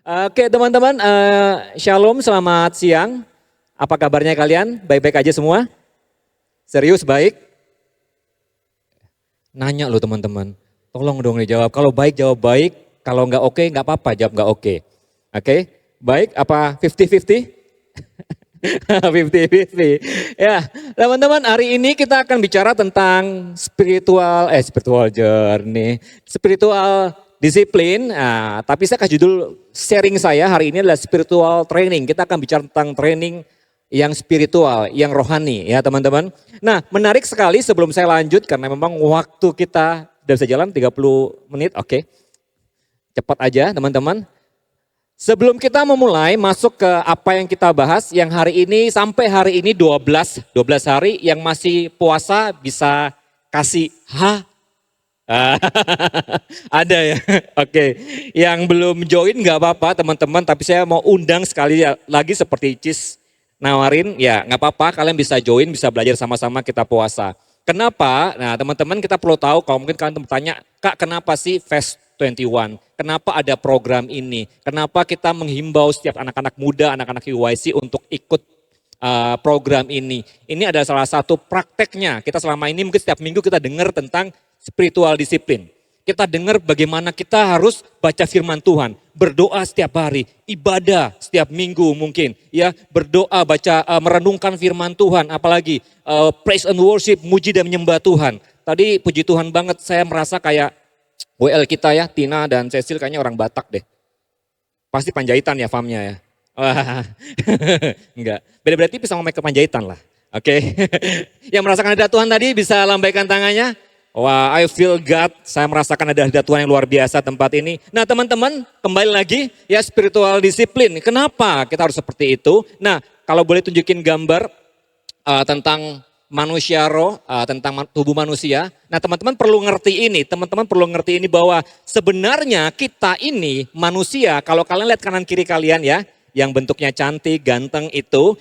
Oke teman-teman, shalom, selamat siang. Apa kabarnya kalian? Baik-baik aja semua? Serius, baik? Nanya loh teman-teman, tolong dong dijawab. Kalau baik jawab baik, kalau nggak oke nggak apa-apa, jawab nggak oke. Oke, baik apa 50-50? 50-50. Ya, teman-teman, hari ini kita akan bicara tentang spiritual journey, spiritual disiplin. Nah, tapi saya kasih judul sharing saya hari ini adalah spiritual training. Kita akan bicara tentang training yang spiritual, yang rohani ya teman-teman. Nah, menarik sekali sebelum saya lanjut karena memang waktu kita sudah bisa jalan 30 menit, oke. Cepat aja teman-teman. Sebelum kita memulai masuk ke apa yang kita bahas, yang hari ini sampai hari ini 12 hari, yang masih puasa bisa kasih ada ya, oke. Yang belum join nggak apa-apa teman-teman, tapi saya mau undang sekali lagi seperti Cis nawarin, ya nggak apa-apa, kalian bisa join, bisa belajar sama-sama kita puasa. Kenapa? Nah teman-teman kita perlu tahu, kalau mungkin kalian bertanya, Kak kenapa sih Fast 21? Kenapa ada program ini? Kenapa kita menghimbau setiap anak-anak muda, anak-anak UYC untuk ikut program ini? Ini adalah salah satu prakteknya. Kita selama ini mungkin setiap minggu kita dengar tentang spiritual disiplin. Kita dengar bagaimana kita harus baca firman Tuhan, berdoa setiap hari, ibadah setiap minggu mungkin, ya berdoa, baca, merenungkan firman Tuhan, apalagi praise and worship, muji dan menyembah Tuhan. Tadi puji Tuhan banget, saya merasa kayak WL kita ya, Tina dan Cecil kayaknya orang Batak deh. Pasti Panjaitan ya famnya ya. Wah, enggak. Beda-beda tipis sama mereka Panjaitan lah. Oke. Yang merasakan hadirat Tuhan tadi bisa lambaikan tangannya. Wah, I feel God. Saya merasakan ada hadirat Tuhan yang luar biasa tempat ini. Nah teman-teman, kembali lagi ya spiritual disiplin. Kenapa kita harus seperti itu? Nah, kalau boleh tunjukin gambar tentang manusia roh, tentang tubuh manusia. Nah teman-teman perlu ngerti ini, bahwa sebenarnya kita ini manusia, kalau kalian lihat kanan kiri kalian ya, yang bentuknya cantik, ganteng itu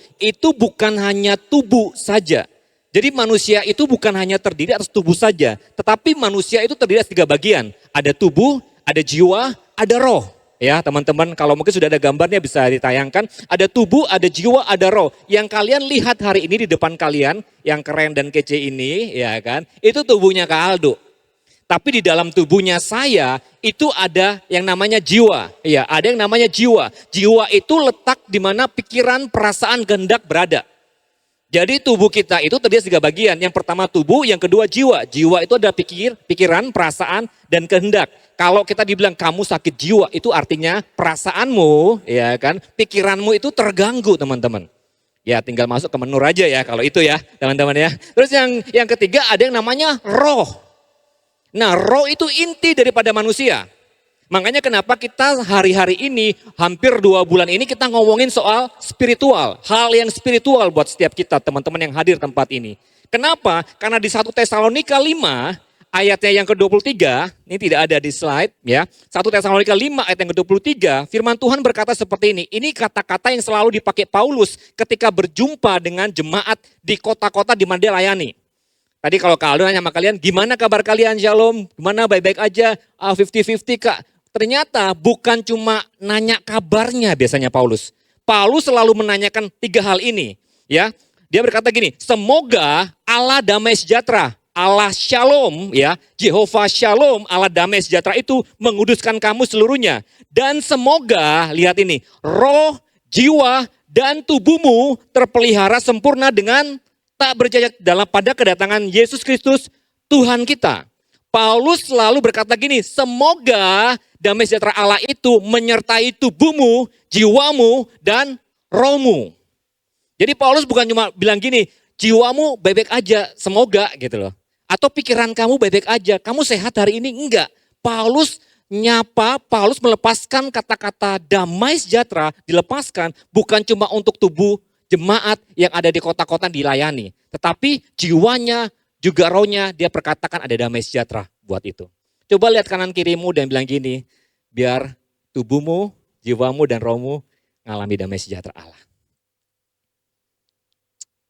bukan hanya tubuh saja. Jadi manusia itu bukan hanya terdiri atas tubuh saja, tetapi manusia itu terdiri atas 3 bagian. Ada tubuh, ada jiwa, ada roh. Ya teman-teman, kalau mungkin sudah ada gambarnya bisa ditayangkan. Ada tubuh, ada jiwa, ada roh. Yang kalian lihat hari ini di depan kalian, yang keren dan kece ini, ya kan? Itu tubuhnya Kak Aldo. Tapi di dalam tubuhnya saya itu ada yang namanya jiwa. Ya, ada yang namanya jiwa. Jiwa itu letak di mana pikiran, perasaan, kehendak berada. Jadi tubuh kita itu terdiri dari 3 bagian. Yang pertama tubuh, yang kedua jiwa. Jiwa itu ada pikiran, perasaan, dan kehendak. Kalau kita dibilang kamu sakit jiwa, itu artinya perasaanmu, ya kan, pikiranmu itu terganggu teman-teman. Ya tinggal masuk ke menur aja ya kalau itu ya teman-teman ya. Terus yang ketiga ada yang namanya roh. Nah roh itu inti daripada manusia. Makanya kenapa kita hari-hari ini, hampir 2 bulan ini kita ngomongin soal spiritual. Hal yang spiritual buat setiap kita teman-teman yang hadir tempat ini. Kenapa? Karena di 1 Tesalonika 5 ayatnya yang ke-23, ini tidak ada di slide ya. 1 Tesalonika 5 ayat yang ke-23, firman Tuhan berkata seperti ini. Ini kata-kata yang selalu dipakai Paulus ketika berjumpa dengan jemaat di kota-kota di mana dia layani. Tadi kalau Kak Aldo nanya sama kalian, gimana kabar kalian? Shalom, gimana baik-baik aja? 50-50 Kak. Ternyata bukan cuma nanya kabarnya biasanya Paulus. Paulus selalu menanyakan 3 hal ini. Ya, dia berkata gini, semoga Allah damai sejahtera, Allah Shalom, ya, Jehovah Shalom, Allah damai sejahtera itu menguduskan kamu seluruhnya. Dan semoga, lihat ini, roh, jiwa, dan tubuhmu terpelihara sempurna dengan tak bercacat dalam pada kedatangan Yesus Kristus Tuhan kita. Paulus selalu berkata gini, semoga damai sejahtera Allah itu menyertai tubuhmu, jiwamu, dan rohmu. Jadi Paulus bukan cuma bilang gini, jiwamu baik-baik aja, semoga gitu loh. Atau pikiran kamu baik-baik aja, kamu sehat hari ini, enggak. Paulus melepaskan kata-kata damai sejahtera, dilepaskan bukan cuma untuk tubuh jemaat yang ada di kota-kota dilayani. Tetapi jiwanya, juga rohnya dia perkatakan ada damai sejahtera buat itu. Coba lihat kanan kirimu dan bilang gini, biar tubuhmu, jiwamu, dan rohmu mengalami damai sejahtera Allah.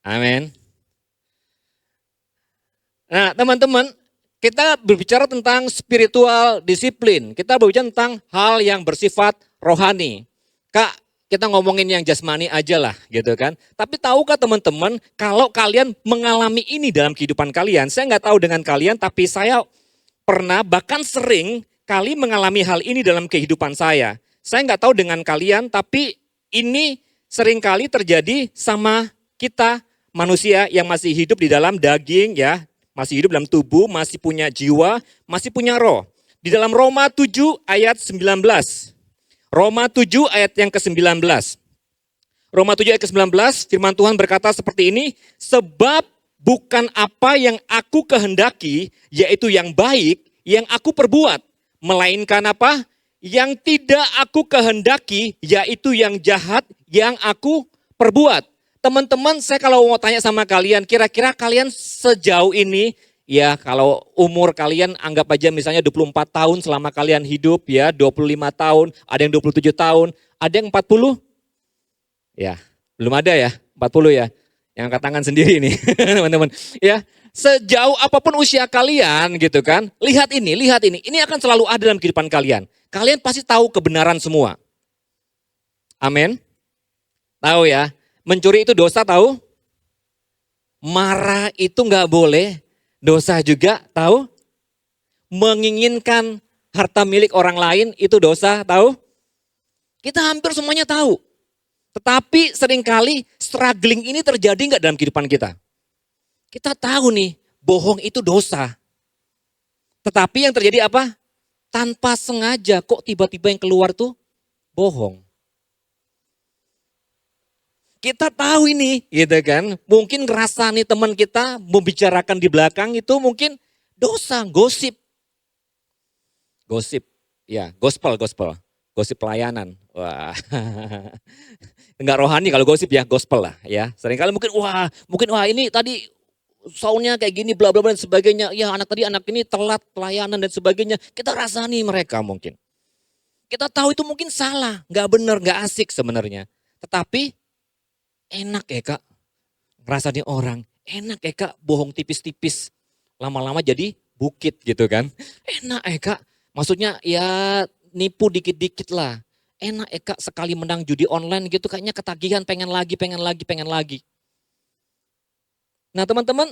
Amin. Nah teman-teman, kita berbicara tentang spiritual disiplin. Kita berbicara tentang hal yang bersifat rohani. Kak, kita ngomongin yang jasmani aja lah gitu kan. Tapi tahukah teman-teman kalau kalian mengalami ini dalam kehidupan kalian, saya nggak tahu dengan kalian tapi saya pernah bahkan sering kali mengalami hal ini dalam kehidupan saya. Saya nggak tahu dengan kalian tapi ini sering kali terjadi sama kita manusia yang masih hidup di dalam daging ya, masih hidup dalam tubuh, masih punya jiwa, masih punya roh. Di dalam Roma 7 ayat 19. Roma 7 ayat yang ke-19. Roma 7 ayat ke-19 firman Tuhan berkata seperti ini, sebab bukan apa yang aku kehendaki, yaitu yang baik, yang aku perbuat. Melainkan apa? Yang tidak aku kehendaki, yaitu yang jahat, yang aku perbuat. Teman-teman, saya kalau mau tanya sama kalian, kira-kira kalian sejauh ini, ya kalau umur kalian anggap aja misalnya 24 tahun selama kalian hidup ya, 25 tahun, ada yang 27 tahun, ada yang 40? Ya, belum ada ya, 40 ya. Yang angkat tangan sendiri nih, teman-teman. Ya, sejauh apapun usia kalian gitu kan, lihat ini. Ini akan selalu ada dalam kehidupan kalian. Kalian pasti tahu kebenaran semua. Amin. Tahu ya, mencuri itu dosa tahu? Marah itu nggak boleh, dosa juga tahu? Menginginkan harta milik orang lain itu dosa tahu? Kita hampir semuanya tahu. Tetapi seringkali struggling ini terjadi nggak dalam kehidupan kita? Kita tahu nih, bohong itu dosa. Tetapi yang terjadi apa? Tanpa sengaja kok tiba-tiba yang keluar tuh bohong. Kita tahu ini, gitu kan. Mungkin ngerasa nih teman kita membicarakan di belakang itu mungkin dosa, gosip. Gosip, ya gospel. Gosip pelayanan. Wah, enggak rohani kalau gosip ya, gospel lah ya. Seringkali mungkin wah ini tadi soundnya kayak gini bla bla bla dan sebagainya. Ya anak ini telat pelayanan dan sebagainya. Kita rasani mereka mungkin. Kita tahu itu mungkin salah, nggak benar, nggak asik sebenarnya. Tetapi enak ya kak, ngerasani orang. Enak ya kak, bohong tipis-tipis. Lama-lama jadi bukit gitu kan. Enak ya kak, maksudnya ya nipu dikit-dikit lah. Enak ya kak, sekali menang judi online gitu kayaknya ketagihan pengen lagi. Nah teman-teman,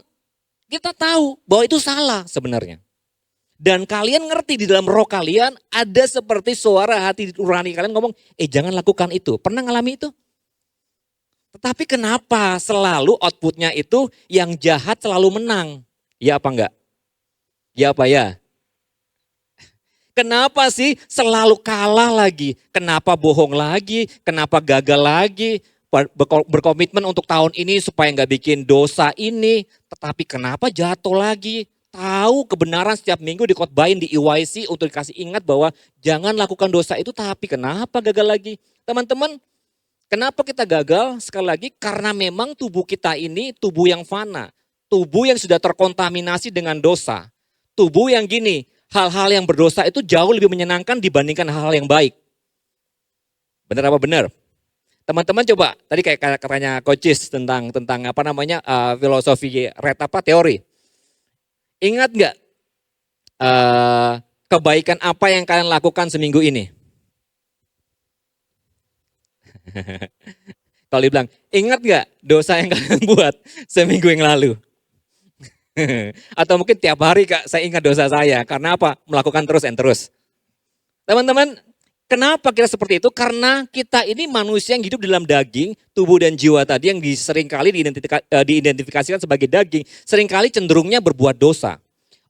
kita tahu bahwa itu salah sebenarnya. Dan kalian ngerti di dalam roh kalian ada seperti suara hati nurani kalian ngomong, jangan lakukan itu. Pernah ngalami itu? Tetapi kenapa selalu outputnya itu yang jahat selalu menang? Ya apa enggak? Ya apa ya? Kenapa sih selalu kalah lagi? Kenapa bohong lagi? Kenapa gagal lagi? Berkomitmen untuk tahun ini supaya nggak bikin dosa ini. Tetapi kenapa jatuh lagi? Tahu kebenaran setiap minggu dikotbahin di EYC untuk dikasih ingat bahwa jangan lakukan dosa itu. Tapi kenapa gagal lagi? Teman-teman, kenapa kita gagal? Sekali lagi karena memang tubuh kita ini tubuh yang fana. Tubuh yang sudah terkontaminasi dengan dosa. Tubuh yang gini, hal-hal yang berdosa itu jauh lebih menyenangkan dibandingkan hal-hal yang baik. Benar apa benar? Teman-teman coba, tadi kayak katanya coaches tentang apa namanya filosofi teori. Ingat nggak kebaikan apa yang kalian lakukan seminggu ini? Kalau dibilang, ingat nggak dosa yang kalian buat seminggu yang lalu? Atau mungkin tiap hari kak saya ingat dosa saya, karena apa? Melakukan terus and terus. Teman-teman, kenapa kita seperti itu? Karena kita ini manusia yang hidup dalam daging, tubuh dan jiwa tadi yang seringkali diidentifikasikan sebagai daging, seringkali cenderungnya berbuat dosa.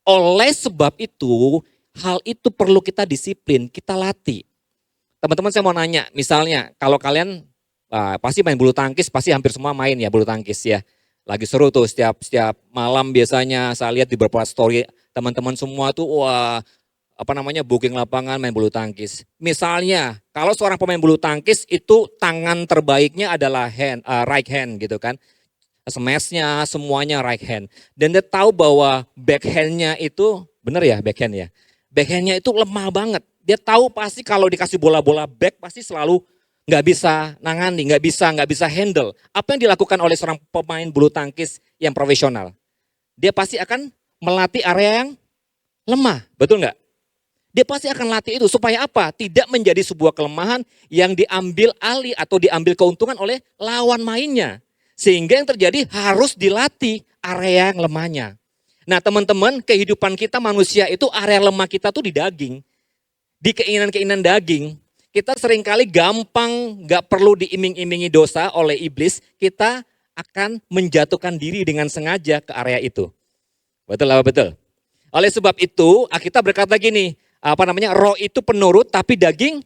Oleh sebab itu, hal itu perlu kita disiplin, kita latih. Teman-teman saya mau nanya, misalnya kalau kalian pasti main bulu tangkis, pasti hampir semua main ya bulu tangkis ya. Lagi seru tuh setiap malam biasanya saya lihat di beberapa story teman-teman semua tuh booking lapangan main bulu tangkis. Misalnya kalau seorang pemain bulu tangkis itu tangan terbaiknya adalah right hand gitu kan. Smashnya semuanya right hand. Dan dia tahu bahwa backhandnya itu, benar ya backhand ya. Backhandnya itu lemah banget. Dia tahu pasti kalau dikasih bola-bola back pasti selalu nggak bisa nangani, nggak bisa handle. Apa yang dilakukan oleh seorang pemain bulu tangkis yang profesional? Dia pasti akan melatih area yang lemah, betul nggak? Dia pasti akan latih itu. Supaya apa? Tidak menjadi sebuah kelemahan yang diambil alih atau diambil keuntungan oleh lawan mainnya. Sehingga yang terjadi harus dilatih area yang lemahnya. Nah teman-teman, kehidupan kita manusia itu area lemah kita tuh di daging. Di keinginan-keinginan daging. Kita seringkali gampang gak perlu diiming-imingi dosa oleh iblis. Kita akan menjatuhkan diri dengan sengaja ke area itu. Betul apa betul? Oleh sebab itu, Alkitab berkata gini, roh itu penurut tapi daging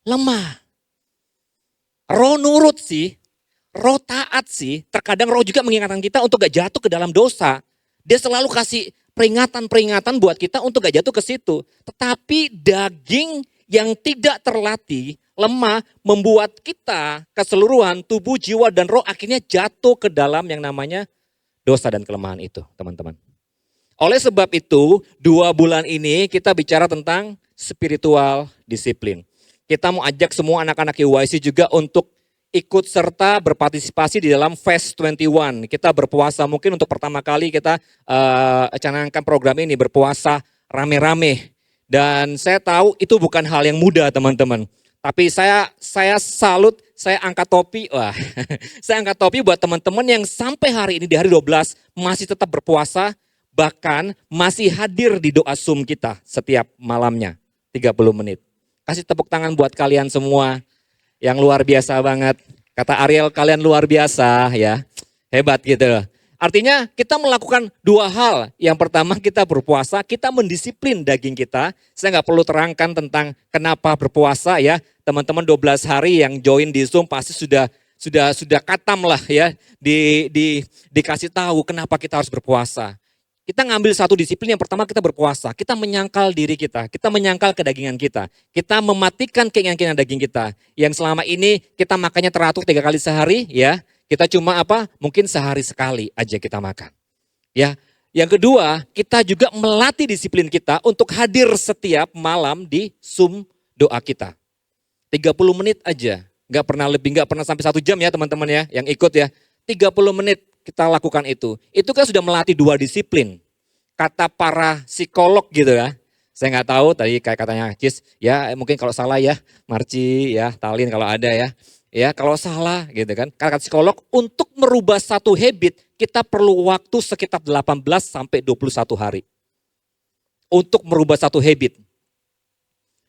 lemah. Roh nurut sih, roh taat sih, terkadang roh juga mengingatkan kita untuk gak jatuh ke dalam dosa. Dia selalu kasih peringatan-peringatan buat kita untuk gak jatuh ke situ. Tetapi daging yang tidak terlatih, lemah, membuat kita keseluruhan tubuh, jiwa, dan roh akhirnya jatuh ke dalam yang namanya dosa dan kelemahan itu, teman-teman. Oleh sebab itu, 2 bulan ini kita bicara tentang spiritual disiplin. Kita mau ajak semua anak-anak YYC juga untuk ikut serta berpartisipasi di dalam Fast 21. Kita berpuasa, mungkin untuk pertama kali kita canangkan program ini, berpuasa rame-rame. Dan saya tahu itu bukan hal yang mudah teman-teman. Tapi saya salut, saya angkat topi. Wah, saya angkat topi buat teman-teman yang sampai hari ini di hari 12 masih tetap berpuasa. Bahkan masih hadir di doa Zoom kita setiap malamnya, 30 menit. Kasih tepuk tangan buat kalian semua yang luar biasa banget. Kata Ariel, kalian luar biasa ya, hebat gitu. Artinya kita melakukan 2 hal. Yang pertama kita berpuasa, kita mendisiplin daging kita. Saya nggak perlu terangkan tentang kenapa berpuasa ya. Teman-teman 12 hari yang join di Zoom pasti sudah katam lah ya. Dikasih tahu kenapa kita harus berpuasa. Kita ngambil satu disiplin, yang pertama kita berpuasa. Kita menyangkal diri kita menyangkal kedagingan kita. Kita mematikan keinginan daging kita. Yang selama ini kita makannya teratur 3 kali sehari ya. Kita cuma mungkin sehari sekali aja kita makan. Ya. Yang kedua, kita juga melatih disiplin kita untuk hadir setiap malam di Zoom doa kita. 30 menit aja. Gak pernah lebih, gak pernah sampai 1 jam ya teman-teman ya yang ikut ya. 30 menit. Kita lakukan itu. Itu kan sudah melatih 2 disiplin. Kata para psikolog gitu ya. Saya nggak tahu tadi kayak katanya Cis, ya mungkin kalau salah ya, Marci ya, Talin kalau ada ya. Ya kalau salah gitu kan. Kata psikolog untuk merubah satu habit kita perlu waktu sekitar 18 sampai 21 hari. Untuk merubah satu habit.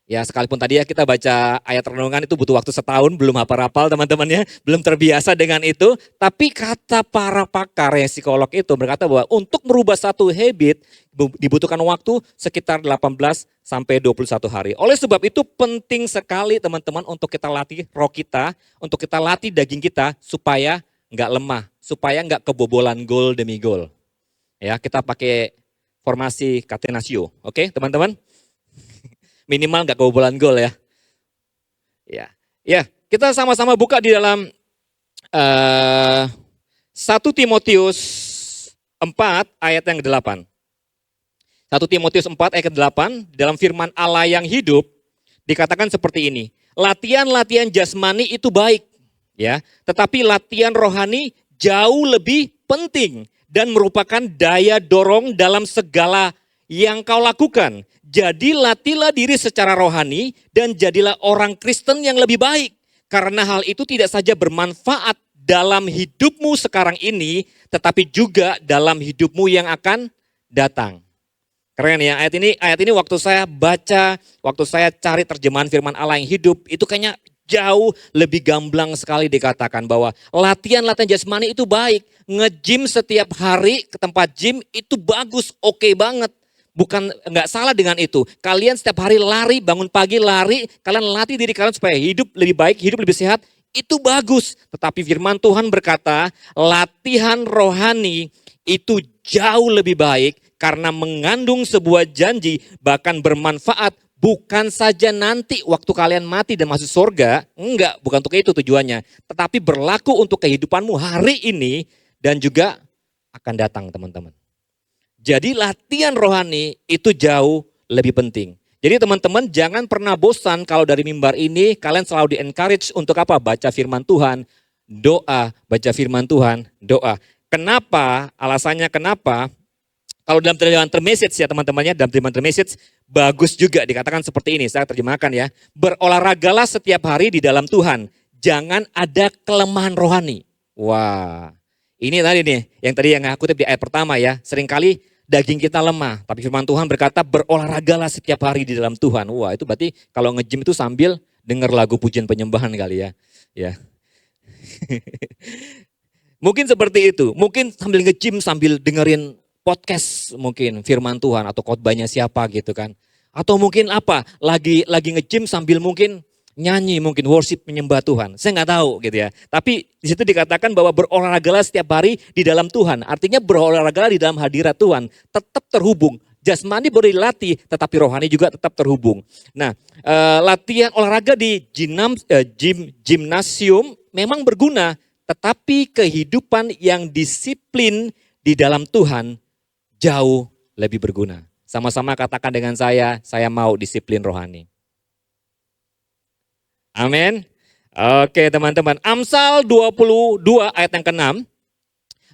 Ya sekalipun tadi ya kita baca ayat renungan itu butuh waktu setahun, belum hafal-hafal teman-teman ya, belum terbiasa dengan itu. Tapi kata para pakar yang psikolog itu berkata bahwa untuk merubah satu habit dibutuhkan waktu sekitar 18 sampai 21 hari. Oleh sebab itu penting sekali teman-teman untuk kita latih roh kita, untuk kita latih daging kita supaya nggak lemah, supaya nggak kebobolan gol demi gol. Ya kita pakai formasi catenaccio, oke teman-teman? Minimal nggak kebobolan gol ya. Ya, kita sama-sama buka di dalam 1 Timotius 4 ayat yang ke-8. 1 Timotius 4 ayat ke-8 dalam firman Allah yang hidup dikatakan seperti ini. Latihan-latihan jasmani itu baik ya, tetapi latihan rohani jauh lebih penting dan merupakan daya dorong dalam segala yang kau lakukan. Jadi latihlah diri secara rohani dan jadilah orang Kristen yang lebih baik. Karena hal itu tidak saja bermanfaat dalam hidupmu sekarang ini, tetapi juga dalam hidupmu yang akan datang. Keren ya ayat ini waktu saya baca, waktu saya cari terjemahan firman Allah yang hidup, itu kayaknya jauh lebih gamblang sekali dikatakan bahwa latihan-latihan jasmani itu baik. Nge-gym setiap hari ke tempat gym itu bagus, oke banget. Bukan nggak salah dengan itu. Kalian setiap hari lari, bangun pagi lari, kalian latih diri kalian supaya hidup lebih baik, hidup lebih sehat, itu bagus. Tetapi firman Tuhan berkata, latihan rohani itu jauh lebih baik karena mengandung sebuah janji bahkan bermanfaat bukan saja nanti waktu kalian mati dan masuk surga, enggak, bukan untuk itu tujuannya, tetapi berlaku untuk kehidupanmu hari ini dan juga akan datang teman-teman. Jadi latihan rohani itu jauh lebih penting. Jadi teman-teman jangan pernah bosan kalau dari mimbar ini kalian selalu di-encourage untuk apa? Baca firman Tuhan, doa, baca firman Tuhan, doa. Kenapa? Alasannya kenapa? Kalau dalam terjemahan Message ya teman-temannya, dalam terjemahan Message bagus juga dikatakan seperti ini, saya terjemahkan ya. Berolahragalah setiap hari di dalam Tuhan, jangan ada kelemahan rohani. Wah, ini tadi nih, yang aku kutip di ayat pertama ya, seringkali daging kita lemah, tapi firman Tuhan berkata berolahragalah setiap hari di dalam Tuhan. Wah, itu berarti kalau nge-gym itu sambil dengar lagu pujian penyembahan kali ya. Ya. Mungkin seperti itu, mungkin sambil nge-gym sambil dengerin podcast mungkin firman Tuhan atau khotbahnya siapa gitu kan. Atau mungkin apa, lagi nge-gym sambil mungkin nyanyi, mungkin worship menyembah Tuhan. Saya nggak tahu gitu ya. Tapi di situ dikatakan bahwa berolahragalah setiap hari di dalam Tuhan. Artinya berolahragalah di dalam hadirat Tuhan. Tetap terhubung. Jasmani boleh dilatih, tetapi rohani juga tetap terhubung. Nah, latihan olahraga di gimnasium memang berguna. Tetapi kehidupan yang disiplin di dalam Tuhan jauh lebih berguna. Sama-sama katakan dengan saya mau disiplin rohani. Amin. Oke teman-teman, Amsal 22 ayat yang ke-6.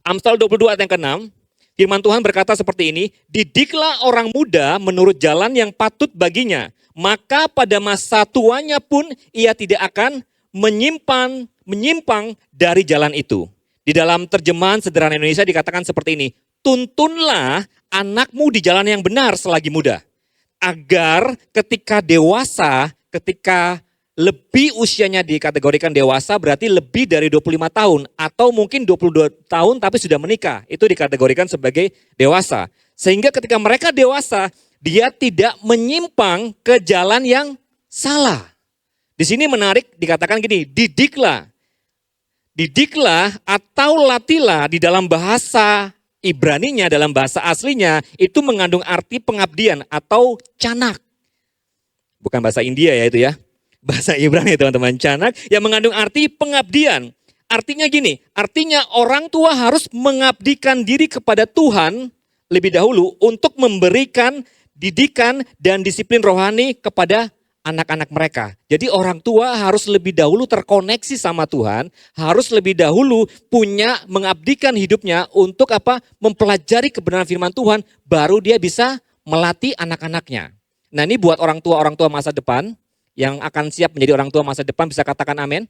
Amsal 22 ayat yang ke-6. Firman Tuhan berkata seperti ini, didiklah orang muda menurut jalan yang patut baginya, maka pada masa tuanya pun ia tidak akan menyimpang dari jalan itu. Di dalam terjemahan sederhana Indonesia dikatakan seperti ini, tuntunlah anakmu di jalan yang benar selagi muda, agar ketika dewasa, ketika lebih usianya dikategorikan dewasa berarti lebih dari 25 tahun atau mungkin 22 tahun tapi sudah menikah. Itu dikategorikan sebagai dewasa. Sehingga ketika mereka dewasa, dia tidak menyimpang ke jalan yang salah. Di sini menarik dikatakan gini, didiklah. Didiklah atau latilah di dalam bahasa Ibraninya, dalam bahasa aslinya itu mengandung arti pengabdian atau canak. Bukan bahasa India ya itu ya. Bahasa Ibrani teman-teman, canak yang mengandung arti pengabdian. Artinya gini, artinya orang tua harus mengabdikan diri kepada Tuhan lebih dahulu untuk memberikan didikan dan disiplin rohani kepada anak-anak mereka. Jadi orang tua harus lebih dahulu terkoneksi sama Tuhan, harus lebih dahulu punya mengabdikan hidupnya untuk apa? Mempelajari kebenaran firman Tuhan, baru dia bisa melatih anak-anaknya. Nah ini buat orang tua masa depan, yang akan siap menjadi orang tua masa depan bisa katakan amin?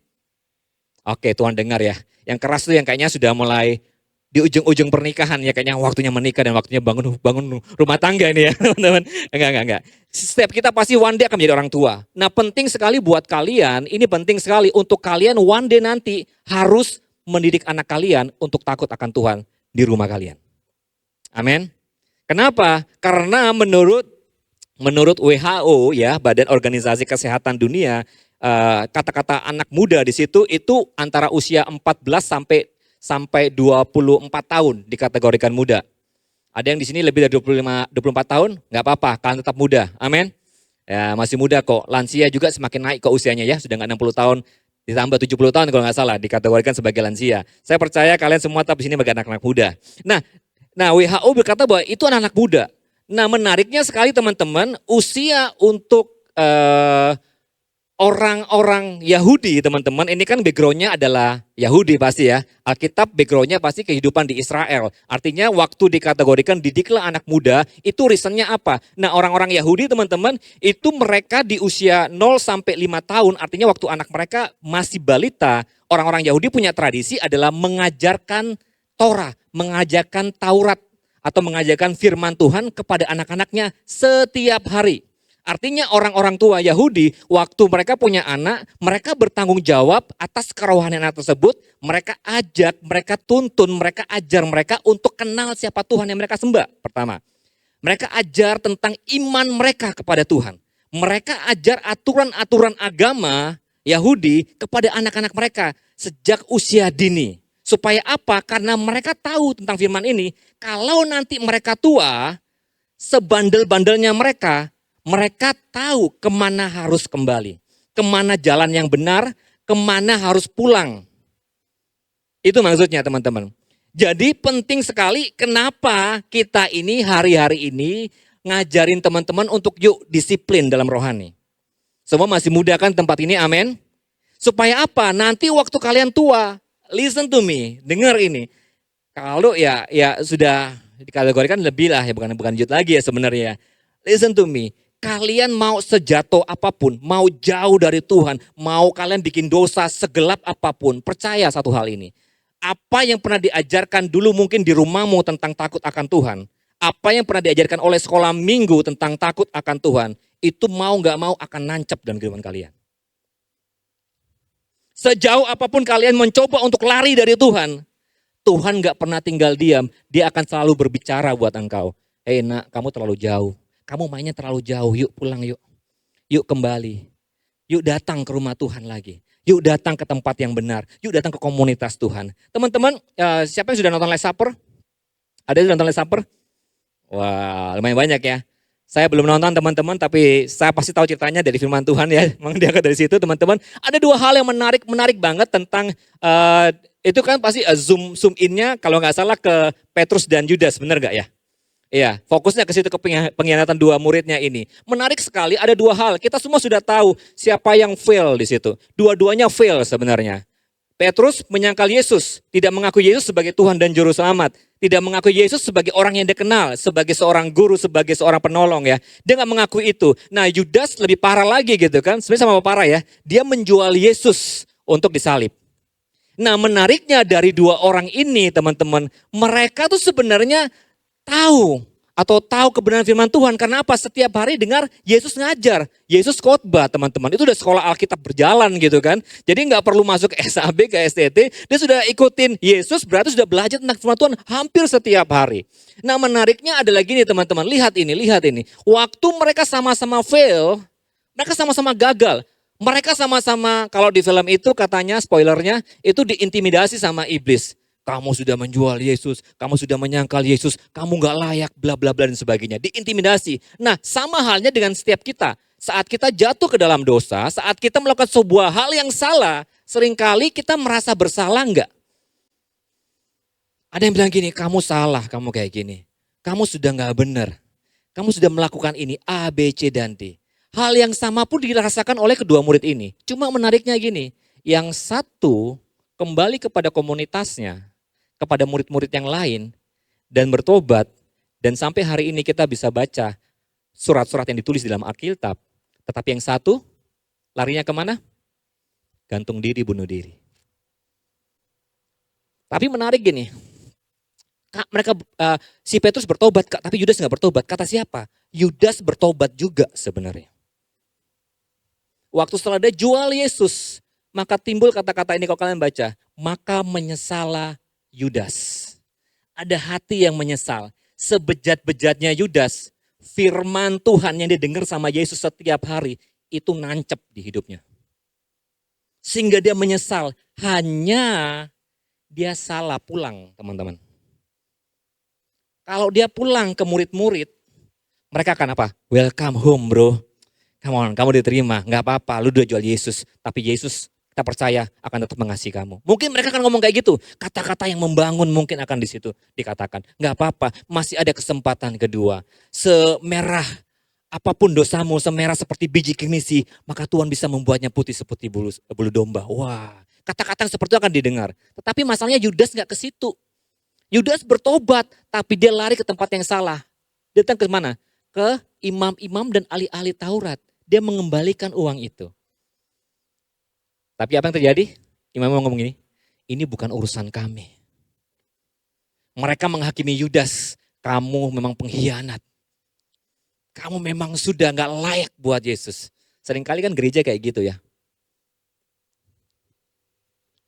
Oke, Tuhan dengar ya. Yang keras tuh yang kayaknya sudah mulai di ujung-ujung pernikahan ya, kayaknya waktunya menikah dan waktunya bangun rumah tangga ini ya, teman-teman. Enggak. Setiap kita pasti one day akan menjadi orang tua. Nah, penting sekali buat kalian, ini penting sekali untuk kalian one day nanti harus mendidik anak kalian untuk takut akan Tuhan di rumah kalian. Amin. Kenapa? Karena menurut WHO ya, Badan Organisasi Kesehatan Dunia, kata-kata anak muda di situ itu antara usia 14 sampai 24 tahun dikategorikan muda. Ada yang di sini lebih dari 24 tahun, nggak apa-apa, kalian tetap muda. Amin. Ya, masih muda kok. Lansia juga semakin naik ke usianya ya, sudah nggak 60 tahun ditambah 70 tahun kalau nggak salah dikategorikan sebagai lansia. Saya percaya kalian semua tetap di sini sebagai anak-anak muda. Nah, WHO berkata bahwa itu anak-anak muda. Nah menariknya sekali teman-teman, usia untuk orang-orang Yahudi teman-teman, ini kan backgroundnya adalah Yahudi pasti ya. Alkitab backgroundnya pasti kehidupan di Israel. Artinya waktu dikategorikan didiklah anak muda, itu reasonnya apa? Nah orang-orang Yahudi teman-teman, itu mereka di usia 0 sampai 5 tahun, artinya waktu anak mereka masih balita, orang-orang Yahudi punya tradisi adalah mengajarkan Torah, mengajarkan Taurat, atau mengajarkan firman Tuhan kepada anak-anaknya setiap hari. Artinya orang-orang tua Yahudi, waktu mereka punya anak, mereka bertanggung jawab atas kerohanian anak tersebut, mereka ajak, mereka tuntun, mereka ajar mereka untuk kenal siapa Tuhan yang mereka sembah. Pertama, mereka ajar tentang iman mereka kepada Tuhan. Mereka ajar aturan-aturan agama Yahudi kepada anak-anak mereka sejak usia dini. Supaya apa? Karena mereka tahu tentang firman ini, kalau nanti mereka tua, sebandel-bandelnya mereka tahu kemana harus kembali. Kemana jalan yang benar, kemana harus pulang. Itu maksudnya teman-teman. Jadi penting sekali kenapa kita ini hari-hari ini ngajarin teman-teman untuk yuk disiplin dalam rohani. Semua masih muda kan tempat ini, amin. Supaya apa? Nanti waktu kalian tua, listen to me, dengar ini. Kalau ya sudah dikategorikan lebih lah ya, bukan lanjut lagi ya sebenarnya. Listen to me. Kalian mau sejatuh apapun, mau jauh dari Tuhan, mau kalian bikin dosa segelap apapun, percaya satu hal ini. Apa yang pernah diajarkan dulu mungkin di rumahmu tentang takut akan Tuhan, apa yang pernah diajarkan oleh sekolah minggu tentang takut akan Tuhan, itu mau nggak mau akan nancep dalam kehidupan kalian. Sejauh apapun kalian mencoba untuk lari dari Tuhan, Tuhan gak pernah tinggal diam. Dia akan selalu berbicara buat engkau. Hei nak, kamu terlalu jauh. Kamu mainnya terlalu jauh. Yuk pulang yuk. Yuk kembali. Yuk datang ke rumah Tuhan lagi. Yuk datang ke tempat yang benar. Yuk datang ke komunitas Tuhan. Teman-teman, siapa yang sudah nonton Last Supper? Ada yang nonton Last Supper? Wah, lumayan banyak ya. Saya belum nonton teman-teman, tapi saya pasti tahu ceritanya dari firman Tuhan ya. Memang diangkat dari situ teman-teman. Ada dua hal yang menarik banget tentang itu kan pasti zoom innya kalau nggak salah ke Petrus dan Yudas, benar nggak ya? Iya, fokusnya ke situ ke pengkhianatan dua muridnya ini. Menarik sekali, ada dua hal. Kita semua sudah tahu siapa yang fail di situ. Dua-duanya fail sebenarnya. Petrus menyangkal Yesus, tidak mengaku Yesus sebagai Tuhan dan Juru Selamat. Tidak mengaku Yesus sebagai orang yang dikenal, sebagai seorang guru, sebagai seorang penolong ya. Dia nggak mengaku itu. Nah Yudas lebih parah lagi gitu kan, sebenarnya sama parah ya. Dia menjual Yesus untuk disalib. Nah menariknya dari dua orang ini teman-teman, mereka tuh sebenarnya tahu atau tahu kebenaran firman Tuhan. Karena apa? Setiap hari dengar Yesus ngajar, Yesus khotbah teman-teman. Itu udah sekolah Alkitab berjalan gitu kan. Jadi nggak perlu masuk ke SAB, ke STT. Dia sudah ikutin Yesus, berarti sudah belajar tentang firman Tuhan hampir setiap hari. Nah menariknya adalah gini teman-teman, lihat ini. Waktu mereka sama-sama fail, mereka sama-sama gagal. Mereka sama-sama, kalau di film itu katanya spoilernya, itu diintimidasi sama iblis. Kamu sudah menjual Yesus, kamu sudah menyangkal Yesus, kamu gak layak, bla bla bla dan sebagainya. Diintimidasi. Nah sama halnya dengan setiap kita. Saat kita jatuh ke dalam dosa, saat kita melakukan sebuah hal yang salah, seringkali kita merasa bersalah enggak? Ada yang bilang gini, kamu salah, kamu kayak gini. Kamu sudah gak benar. Kamu sudah melakukan ini, A, B, C, dan D. Hal yang sama pun dirasakan oleh kedua murid ini. Cuma menariknya gini, yang satu kembali kepada komunitasnya, kepada murid-murid yang lain, dan bertobat, dan sampai hari ini kita bisa baca surat-surat yang ditulis dalam Alkitab. Tetapi yang satu, larinya kemana? Gantung diri, bunuh diri. Tapi menarik gini, si Petrus bertobat, tapi Yudas nggak bertobat. Kata siapa? Yudas bertobat juga sebenarnya. Waktu setelah dia jual Yesus, maka timbul kata-kata ini kalau kalian baca, maka menyesalah Yudas. Ada hati yang menyesal. Sebejat-bejatnya Yudas, firman Tuhan yang didengar sama Yesus setiap hari, itu nancep di hidupnya. Sehingga dia menyesal, hanya dia salah pulang teman-teman. Kalau dia pulang ke murid-murid, mereka akan apa? Welcome home bro. Come on, kamu diterima, gak apa-apa, lu udah jual Yesus. Tapi Yesus, kita percaya akan tetap mengasihi kamu. Mungkin mereka akan ngomong kayak gitu. Kata-kata yang membangun mungkin akan di situ dikatakan. Gak apa-apa, masih ada kesempatan kedua. Semerah apapun dosamu, semerah seperti biji kirmisi, maka Tuhan bisa membuatnya putih seperti bulu domba. Wah, kata-kata seperti itu akan didengar. Tetapi masalahnya Yudas gak ke situ. Yudas bertobat, tapi dia lari ke tempat yang salah. Dia datang ke mana? Ke imam-imam dan ahli-ahli Taurat. Dia mengembalikan uang itu. Tapi apa yang terjadi? Imam ngomong gini, ini bukan urusan kami. Mereka menghakimi Yudas, kamu memang pengkhianat. Kamu memang sudah gak layak buat Yesus. Seringkali kan gereja kayak gitu ya.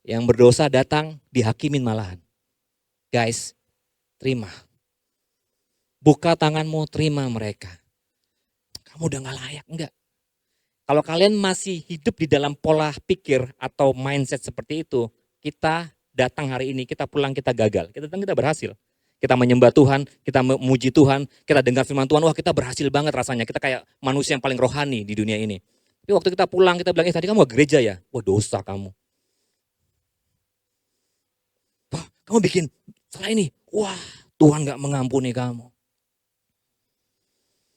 Yang berdosa datang, dihakimin malahan. Guys, terima. Buka tanganmu, terima mereka. Kamu udah gak layak, enggak. Kalau kalian masih hidup di dalam pola pikir atau mindset seperti itu, kita datang hari ini, kita pulang, kita gagal. Kita datang, kita berhasil. Kita menyembah Tuhan, kita memuji Tuhan, kita dengar firman Tuhan, wah kita berhasil banget rasanya. Kita kayak manusia yang paling rohani di dunia ini. Tapi waktu kita pulang, kita bilang, tadi kamu ke gereja ya? Wah dosa kamu. Wah, kamu bikin salah ini. Wah, Tuhan gak mengampuni kamu.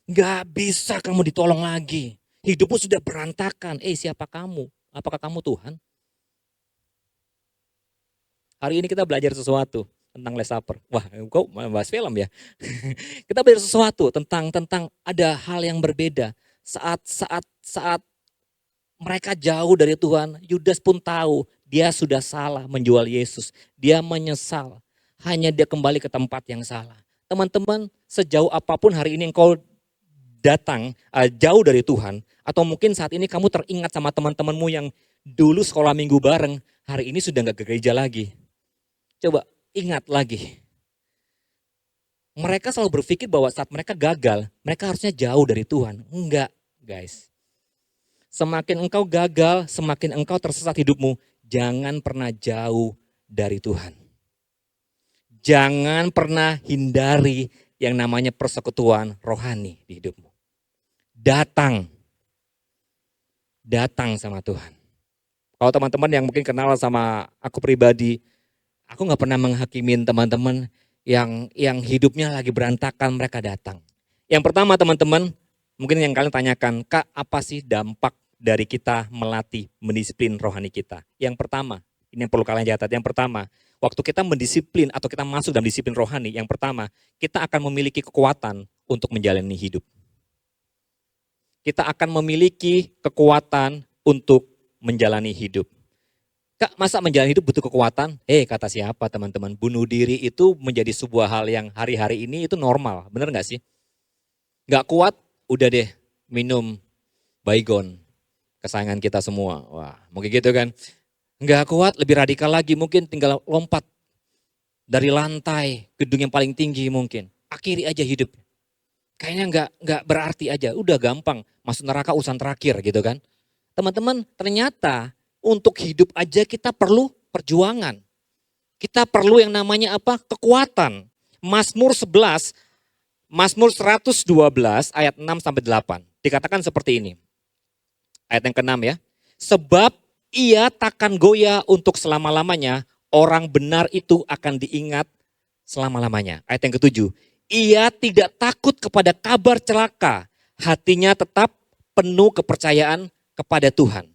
Gak bisa kamu ditolong lagi. Hidupmu sudah berantakan. Siapa kamu? Apakah kamu Tuhan? Hari ini kita belajar sesuatu. tentang Last Supper. Wah, kok bahas film ya? Kita belajar sesuatu tentang ada hal yang berbeda. Saat mereka jauh dari Tuhan, Yudas pun tahu dia sudah salah menjual Yesus. Dia menyesal. Hanya dia kembali ke tempat yang salah. Teman-teman, sejauh apapun hari ini engkau datang jauh dari Tuhan, atau mungkin saat ini kamu teringat sama teman-temanmu yang dulu sekolah minggu bareng, hari ini sudah nggak ke gereja lagi. Coba ingat lagi. Mereka selalu berpikir bahwa saat mereka gagal, mereka harusnya jauh dari Tuhan. Enggak, guys. Semakin engkau gagal, semakin engkau tersesat hidupmu, jangan pernah jauh dari Tuhan. Jangan pernah hindari yang namanya persekutuan rohani di hidupmu. Datang sama Tuhan. Kalau teman-teman yang mungkin kenal sama aku pribadi, aku nggak pernah menghakimin teman-teman yang hidupnya lagi berantakan, mereka datang. Yang pertama teman-teman, mungkin yang kalian tanyakan, Kak, apa sih dampak dari kita melatih, mendisiplin rohani kita? Yang pertama, ini yang perlu kalian catat. Yang pertama, waktu kita mendisiplin atau kita masuk dalam disiplin rohani, yang pertama, kita akan memiliki kekuatan untuk menjalani hidup. Kita akan memiliki kekuatan untuk menjalani hidup. Kak, masa menjalani hidup butuh kekuatan? Kata siapa teman-teman? Bunuh diri itu menjadi sebuah hal yang hari-hari ini itu normal. Bener gak sih? Gak kuat, udah deh minum Baygon. Kesayangan kita semua. Wah, mungkin gitu kan. Gak kuat, lebih radikal lagi. Mungkin tinggal lompat dari lantai gedung yang paling tinggi mungkin. Akhiri aja hidup. Kayaknya nggak berarti aja, udah gampang masuk neraka urusan terakhir gitu kan. Teman-teman, ternyata untuk hidup aja kita perlu perjuangan. Kita perlu yang namanya apa? Kekuatan. Mazmur 112 ayat 6 sampai 8. Dikatakan seperti ini. Ayat yang ke-6 ya. Sebab ia takkan goyah untuk selama-lamanya, orang benar itu akan diingat selama-lamanya. Ayat yang ke-7. Ia tidak takut kepada kabar celaka, hatinya tetap penuh kepercayaan kepada Tuhan.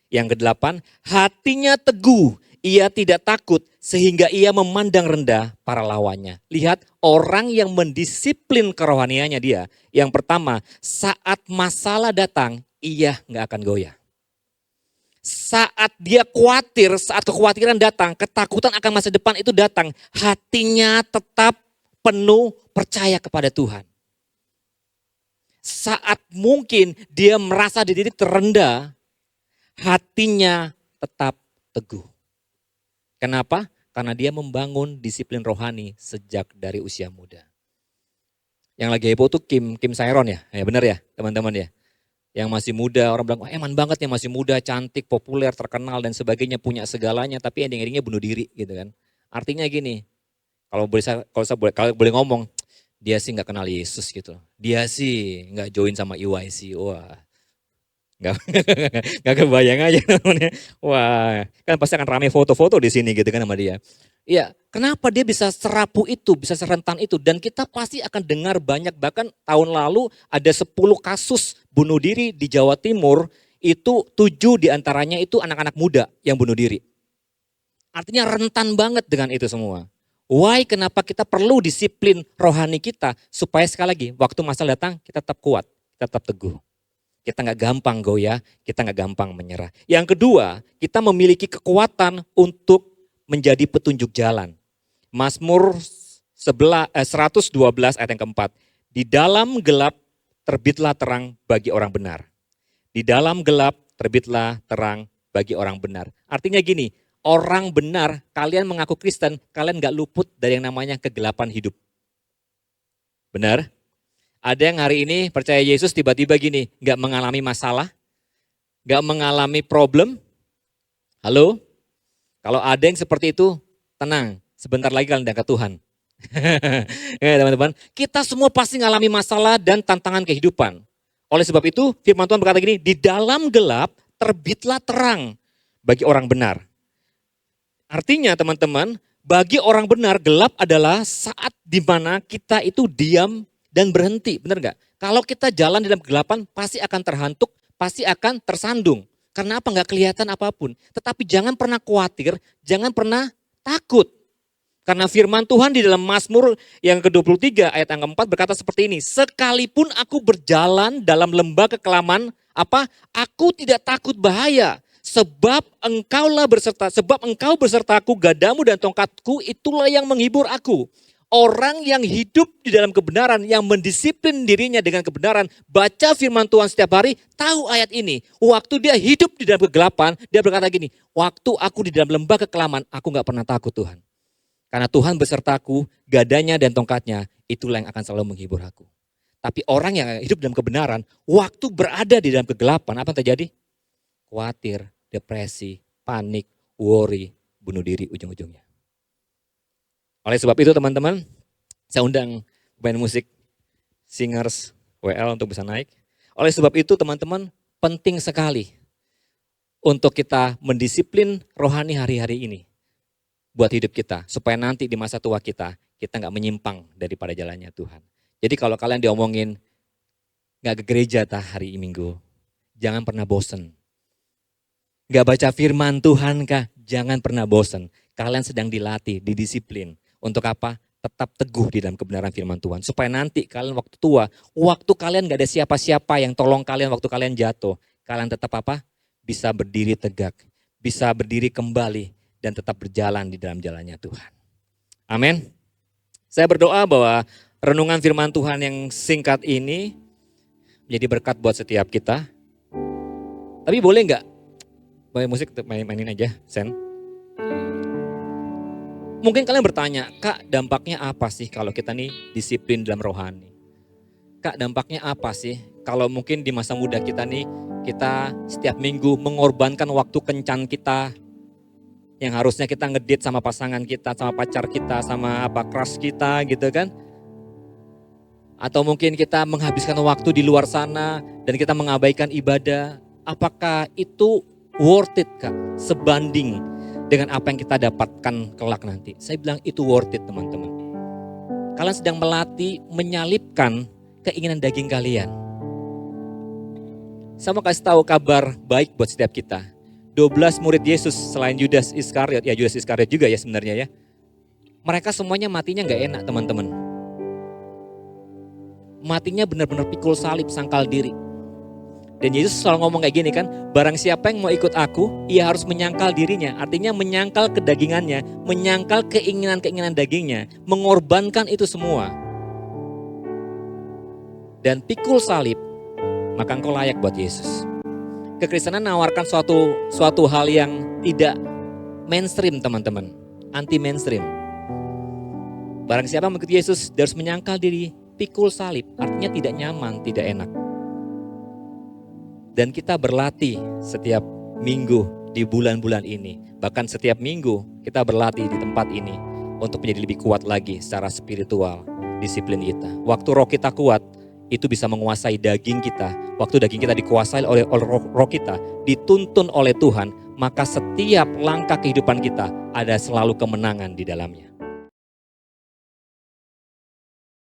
Yang ke-8, hatinya teguh, ia tidak takut sehingga ia memandang rendah para lawannya. Lihat orang yang mendisiplin kerohaniannya dia. Yang pertama, saat masalah datang, ia nggak akan goyah. Saat dia khawatir, saat kekhawatiran datang, ketakutan akan masa depan itu datang, hatinya tetap penuh percaya kepada Tuhan. Saat mungkin dia merasa diri terendah, hatinya tetap teguh. Kenapa? Karena dia membangun disiplin rohani sejak dari usia muda. Yang lagi heboh tuh Kim Saeron ya, benar ya teman-teman ya. Yang masih muda, orang bilang, eman banget ya masih muda, cantik, populer, terkenal dan sebagainya, punya segalanya, tapi ending-endingnya bunuh diri gitu kan. Artinya gini, kalau boleh ngomong, dia sih nggak kenal Yesus gitu. Dia sih nggak join sama EYC. Wah, nggak kebayang aja namanya. Wah, kan pasti akan ramai foto-foto di sini gitu kan sama dia. Iya, kenapa dia bisa serapuh itu, bisa serentan itu. Dan kita pasti akan dengar banyak, bahkan tahun lalu ada 10 kasus bunuh diri di Jawa Timur, itu 7 diantaranya itu anak-anak muda yang bunuh diri. Artinya rentan banget dengan itu semua. Why? Kenapa kita perlu disiplin rohani kita supaya sekali lagi waktu masalah datang kita tetap kuat, kita tetap teguh. Kita nggak gampang goyah, kita nggak gampang menyerah. Yang kedua, kita memiliki kekuatan untuk menjadi petunjuk jalan. Mazmur 112 ayat yang keempat. Di dalam gelap terbitlah terang bagi orang benar. Di dalam gelap terbitlah terang bagi orang benar. Artinya gini, orang benar, kalian mengaku Kristen, kalian gak luput dari yang namanya kegelapan hidup. Benar? Ada yang hari ini percaya Yesus tiba-tiba gini, gak mengalami masalah, gak mengalami problem. Halo? Kalau ada yang seperti itu, tenang, sebentar lagi kalian dekat Tuhan. Ya teman-teman, kita semua pasti mengalami masalah dan tantangan kehidupan. Oleh sebab itu, firman Tuhan berkata gini, di dalam gelap terbitlah terang bagi orang benar. Artinya teman-teman, bagi orang benar gelap adalah saat dimana kita itu diam dan berhenti, benar gak? Kalau kita jalan di dalam kegelapan pasti akan terhantuk, pasti akan tersandung. Karena apa? Gak kelihatan apapun. Tetapi jangan pernah khawatir, jangan pernah takut. Karena firman Tuhan di dalam Mazmur yang ke-23 ayat yang ke-4 berkata seperti ini. Sekalipun aku berjalan dalam lembah kekelaman, apa? Aku tidak takut bahaya. Sebab engkau bersertaku, gadamu dan tongkatku, itulah yang menghibur aku. Orang yang hidup di dalam kebenaran, yang mendisiplin dirinya dengan kebenaran, baca firman Tuhan setiap hari, tahu ayat ini. Waktu dia hidup di dalam kegelapan, dia berkata gini, waktu aku di dalam lembah kekelaman, aku gak pernah takut Tuhan. Karena Tuhan besertaku, gadanya dan tongkatnya, itulah yang akan selalu menghibur aku. Tapi orang yang hidup dalam kebenaran, waktu berada di dalam kegelapan, apa yang terjadi? Khawatir, depresi, panik, worry, bunuh diri ujung-ujungnya. Oleh sebab itu teman-teman, saya undang pemain musik Singers WL untuk bisa naik. Oleh sebab itu teman-teman, penting sekali untuk kita mendisiplin rohani hari-hari ini. Buat hidup kita, supaya nanti di masa tua kita gak menyimpang daripada jalannya Tuhan. Jadi kalau kalian diomongin gak ke gereja hari Minggu, jangan pernah bosen. Gak baca firman Tuhan kah? Jangan pernah bosen. Kalian sedang dilatih, didisiplin. Untuk apa? Tetap teguh di dalam kebenaran firman Tuhan. Supaya nanti kalian waktu tua, waktu kalian gak ada siapa-siapa yang tolong kalian waktu kalian jatuh. Kalian tetap apa? Bisa berdiri tegak, bisa berdiri kembali, dan tetap berjalan di dalam jalannya Tuhan. Amin. Saya berdoa bahwa renungan firman Tuhan yang singkat ini menjadi berkat buat setiap kita. Tapi boleh nggak main musik mainin aja, Sen? Mungkin kalian bertanya, Kak dampaknya apa sih kalau kita nih disiplin dalam rohani? Kak dampaknya apa sih kalau mungkin di masa muda kita nih, kita setiap minggu mengorbankan waktu kencan kita, yang harusnya kita ngedate sama pasangan kita, sama pacar kita, sama crush kita gitu kan. Atau mungkin kita menghabiskan waktu di luar sana dan kita mengabaikan ibadah. Apakah itu worth it Kak? Sebanding dengan apa yang kita dapatkan kelak nanti. Saya bilang itu worth it teman-teman. Kalian sedang melatih, menyalipkan keinginan daging kalian. Saya mau kasih tahu kabar baik buat setiap kita. 12 murid Yesus selain Judas Iskariot, ya Judas Iskariot juga ya sebenarnya ya. Mereka semuanya matinya gak enak teman-teman. Matinya benar-benar pikul salib, sangkal diri. Dan Yesus selalu ngomong kayak gini kan, barang siapa yang mau ikut aku, ia harus menyangkal dirinya. Artinya menyangkal kedagingannya, menyangkal keinginan-keinginan dagingnya, mengorbankan itu semua. Dan pikul salib, maka engkau layak buat Yesus. Kekristenan menawarkan suatu hal yang tidak mainstream teman-teman, anti mainstream. Barang siapa mengikuti Yesus, dia harus menyangkal diri, pikul salib, artinya tidak nyaman, tidak enak. Dan kita berlatih setiap minggu di bulan-bulan ini, bahkan setiap minggu kita berlatih di tempat ini untuk menjadi lebih kuat lagi secara spiritual, disiplin kita. Waktu roh kita kuat, itu bisa menguasai daging kita. Waktu daging kita dikuasai oleh roh kita, dituntun oleh Tuhan, maka setiap langkah kehidupan kita ada selalu kemenangan di dalamnya.